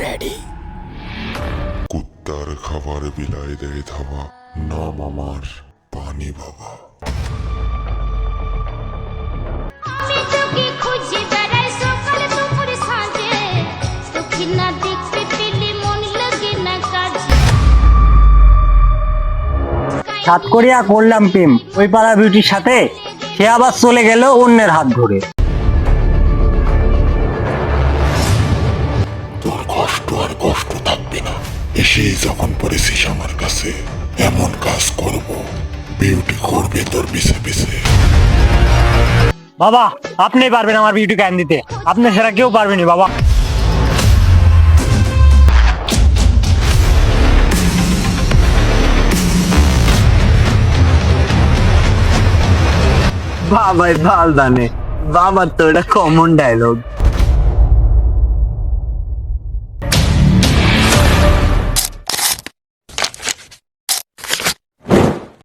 Ready. কুত্তার খাবার বিলাই দেয় ধাবা, নাম আমার পানি বাবা। আমি তোকে খুঁজে বেড়াই সকাল দুপুর সাঁঝে, তোকে না দেখতে পেলে মন লাগে না কাজে। সাতকড়িয়া করলাম প্রেম ওই পাড়া বিউটির সাথে, সে আবার চলে গেল অন্যের হাত ধরে। তোর কষ্ট আর কষ্ট থাকবে না, এসেই যখন পড়েছিস আমার কাছে, এমন কাজ করব বিউটি করবে তোর পিছে পিছে। বাবা আপনি পারবেন আমার বিউটি জ্ঞান দিতে, আপনি সেটা কেউ পারবেনি বাবা। বাবাই ভাল জানে, বাবার তো এটা কমন ডায়লগ।